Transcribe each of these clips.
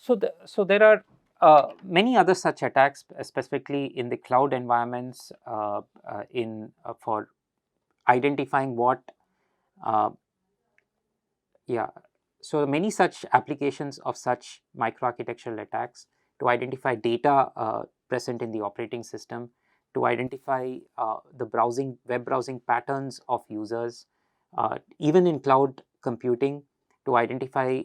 So there are many other such attacks, specifically in the cloud environments, for identifying what uh, yeah, so many such applications of such microarchitectural attacks to identify data present in the operating system, to identify the web browsing patterns of users, even in cloud computing, to identify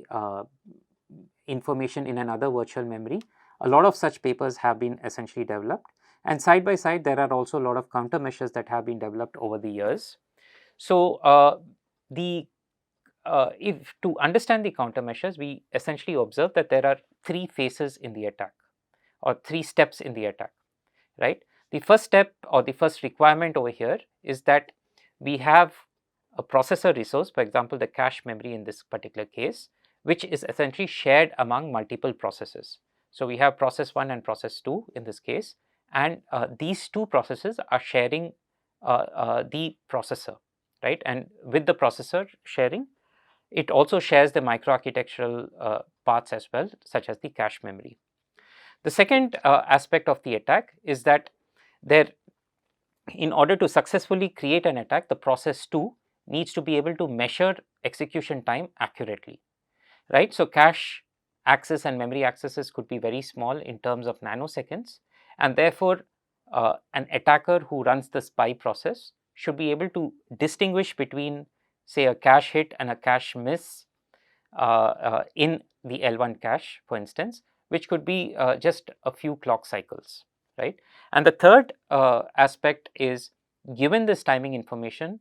information in another virtual memory. A lot of such papers have been essentially developed, and side by side there are also a lot of countermeasures that have been developed over the years. So the if to understand the countermeasures, we essentially observe that there are three phases in the attack, or three steps in the attack, right? The first step, or the first requirement over here, is that we have a processor resource, for example, the cache memory in this particular case, which is essentially shared among multiple processes. So we have process 1 and process 2 in this case, and these two processes are sharing the processor, right? And with the processor sharing, it also shares the microarchitectural parts as well, such as the cache memory. The second aspect of the attack is that there, in order to successfully create an attack, the process 2 needs to be able to measure execution time accurately, right? So cache access and memory accesses could be very small in terms of nanoseconds, and therefore an attacker who runs the spy process should be able to distinguish between, say, a cache hit and a cache miss in the L1 cache, for instance, which could be just a few clock cycles, right? And the third aspect is, given this timing information,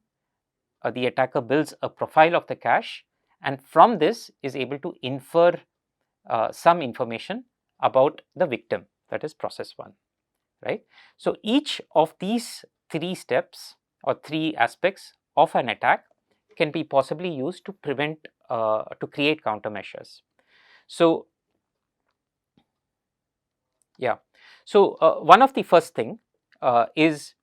the attacker builds a profile of the cache, and from this is able to infer some information about the victim, that is process 1, right? So each of these three steps or three aspects of an attack can be possibly used to prevent to create countermeasures. So yeah, so one of the first thing is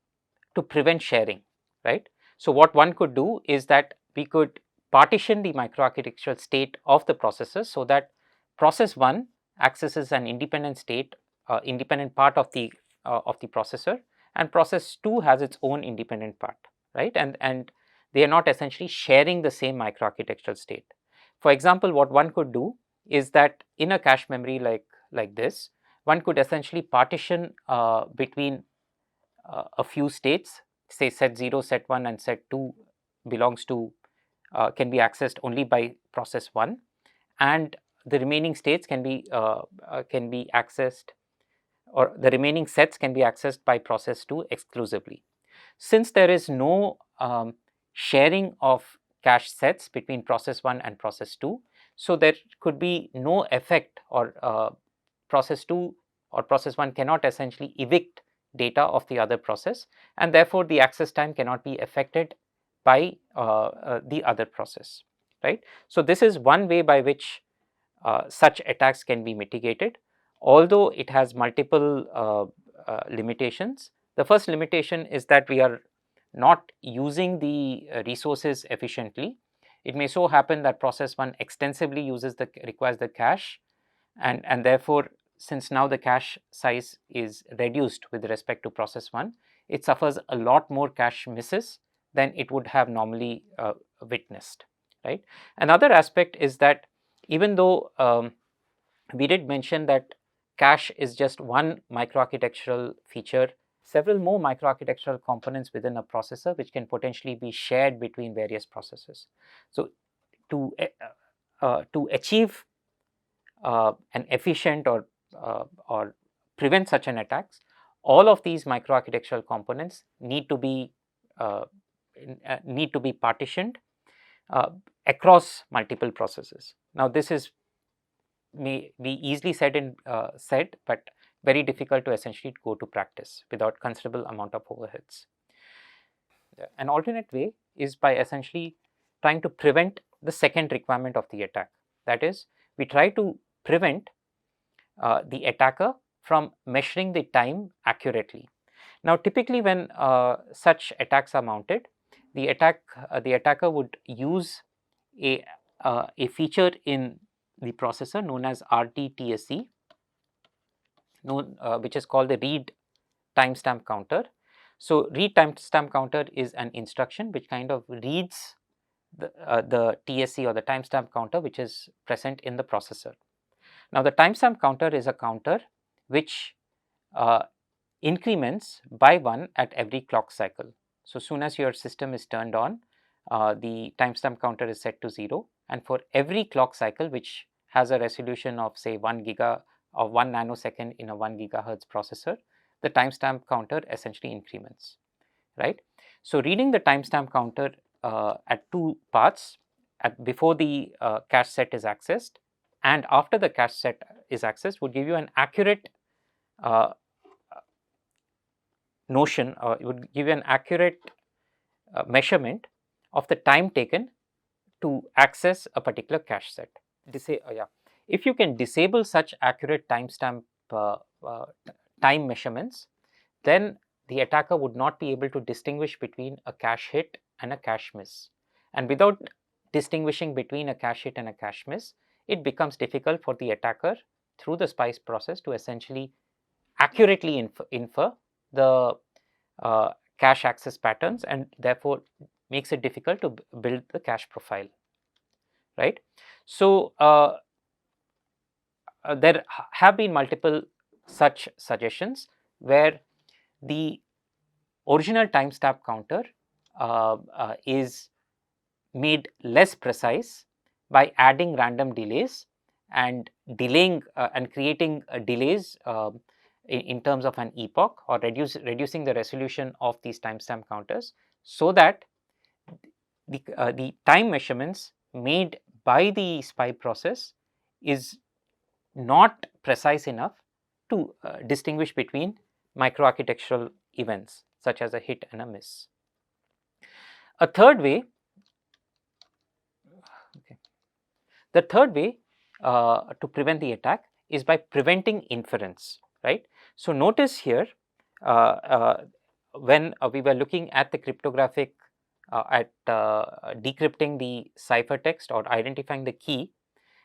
to prevent sharing, right? So what one could do is that we could partition the microarchitectural state of the processors, so that process 1 accesses an independent state, independent part of the processor, and process 2 has its own independent part, right? And they are not essentially sharing the same microarchitectural state. For example, what one could do is that in a cache memory like this, one could essentially partition between a few states, say set 0, set 1 and set 2 belongs to can be accessed only by process 1, and the remaining states can be accessed, or the remaining sets can be accessed by process 2 exclusively. Since there is no sharing of cache sets between process 1 and process 2, so there could be no effect, or process 2 or process 1 cannot essentially evict data of the other process, and therefore the access time cannot be affected by the other process, right? So this is one way by which such attacks can be mitigated, although it has multiple limitations. The first limitation is that we are not using the resources efficiently. It may so happen that process 1 extensively requires the cache, and therefore, since now the cache size is reduced with respect to process 1, it suffers a lot more cache misses than it would have normally witnessed, right? Another aspect is that even though we did mention that cache is just one microarchitectural feature, several more microarchitectural components within a processor which can potentially be shared between various processes. So to achieve an efficient or prevent such an attacks, all of these microarchitectural components need to be partitioned across multiple processes. Now this is may be easily said, but very difficult to essentially go to practice without considerable amount of overheads. An alternate way is by essentially trying to prevent the second requirement of the attack. That is, we try to prevent the attacker from measuring the time accurately. Now, typically when such attacks are mounted, the attacker would use a feature in the processor known as RTTSC, which is called the read timestamp counter. So, read timestamp counter is an instruction which kind of reads the TSC or the timestamp counter which is present in the processor. Now, the timestamp counter is a counter which increments by 1 at every clock cycle. So, soon as your system is turned on, the timestamp counter is set to 0, and for every clock cycle which has a resolution of say 1 nanosecond in a 1 gigahertz processor, the timestamp counter essentially increments, right. So, reading the timestamp counter at two paths, before the cache set is accessed and after the cache set is accessed, would give you an accurate notion, or it would give you an accurate measurement of the time taken to access a particular cache set. If you can disable such accurate timestamp time measurements, then the attacker would not be able to distinguish between a cache hit and a cache miss. And without distinguishing between a cache hit and a cache miss, it becomes difficult for the attacker through the SPICE process to essentially accurately infer the cache access patterns, and therefore makes it difficult to build the cache profile, right. So, there have been multiple such suggestions where the original timestamp counter is made less precise by adding random delays and delaying and creating delays in terms of an epoch, or reducing the resolution of these timestamp counters, so that the time measurements made by the SPI process is not precise enough to distinguish between microarchitectural events such as a hit and a miss. A third way, the third way to prevent the attack is by preventing inference, right. So, notice here when we were looking at the cryptographic decrypting the ciphertext or identifying the key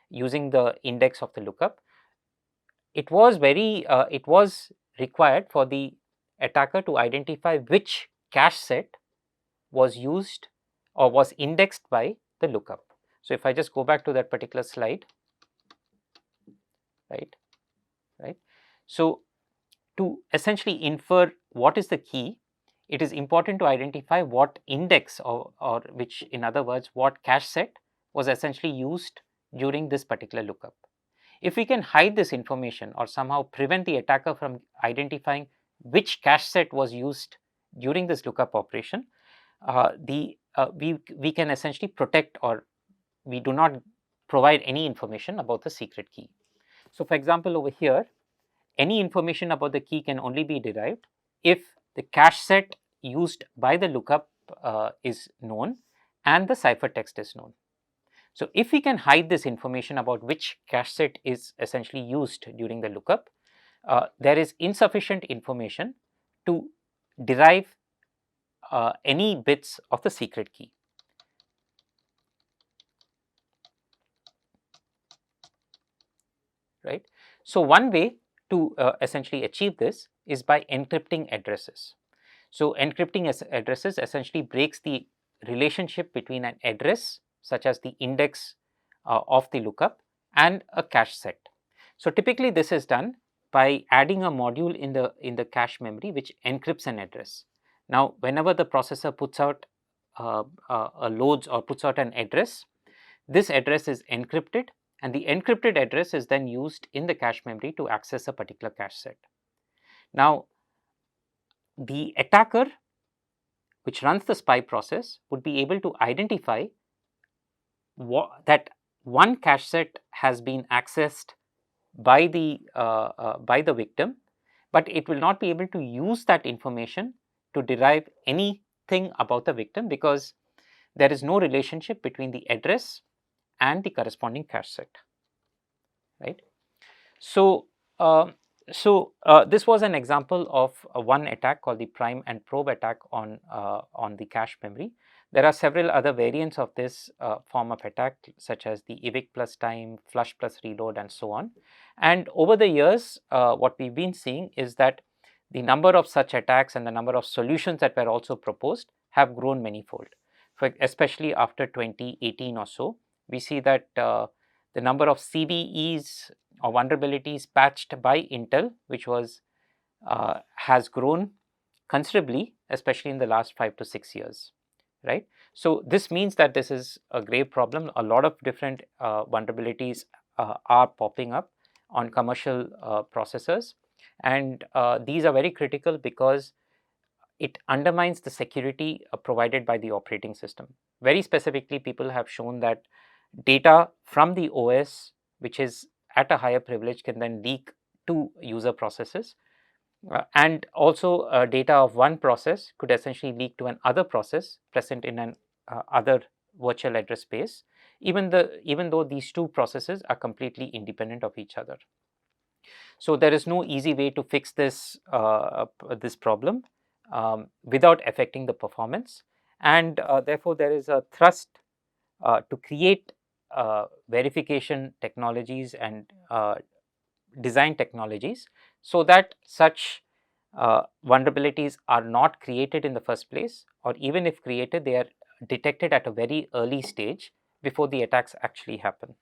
using the index of the lookup, it was required for the attacker to identify which cache set was used or was indexed by the lookup. So, if I just go back to that particular slide, right. So, to essentially infer what is the key, it is important to identify what index or which, in other words, what cache set was essentially used during this particular lookup. If we can hide this information or somehow prevent the attacker from identifying which cache set was used during this lookup operation, we can essentially protect, or we do not provide any information about the secret key. So, for example, over here, any information about the key can only be derived if the cache set used by the lookup is known and the ciphertext is known. So, if we can hide this information about which cache set is essentially used during the lookup, there is insufficient information to derive any bits of the secret key, right. So, one way to essentially achieve this is by encrypting addresses. So, encrypting addresses essentially breaks the relationship between an address such as the index of the lookup and a cache set. So, typically this is done by adding a module in the cache memory which encrypts an address. Now, whenever the processor puts out loads or puts out an address, this address is encrypted, and the encrypted address is then used in the cache memory to access a particular cache set. Now, the attacker which runs the SPI process would be able to identify that one cache set has been accessed by the victim, but it will not be able to use that information to derive anything about the victim, because there is no relationship between the address and the corresponding cache set, right. So, this was an example of one attack called the prime and probe attack on the cache memory. There are several other variants of this form of attack, such as the evict plus time, flush plus reload, and so on. And over the years, what we've been seeing is that the number of such attacks and the number of solutions that were also proposed have grown manifold. Especially after 2018 or so, we see that the number of CVEs or vulnerabilities patched by Intel, which was has grown considerably, especially in the last 5 to 6 years, right? So this means that this is a grave problem. A lot of different vulnerabilities are popping up on commercial processors, and these are very critical because it undermines the security provided by the operating system. Very specifically, people have shown that data from the OS, which is at a higher privilege, can then leak to user processes. And also data of one process could essentially leak to another process present in an other virtual address space, even though these two processes are completely independent of each other. So there is no easy way to fix this problem without affecting the performance, and therefore there is a thrust to create verification technologies and design technologies so that such vulnerabilities are not created in the first place, or even if created, they are detected at a very early stage before the attacks actually happen.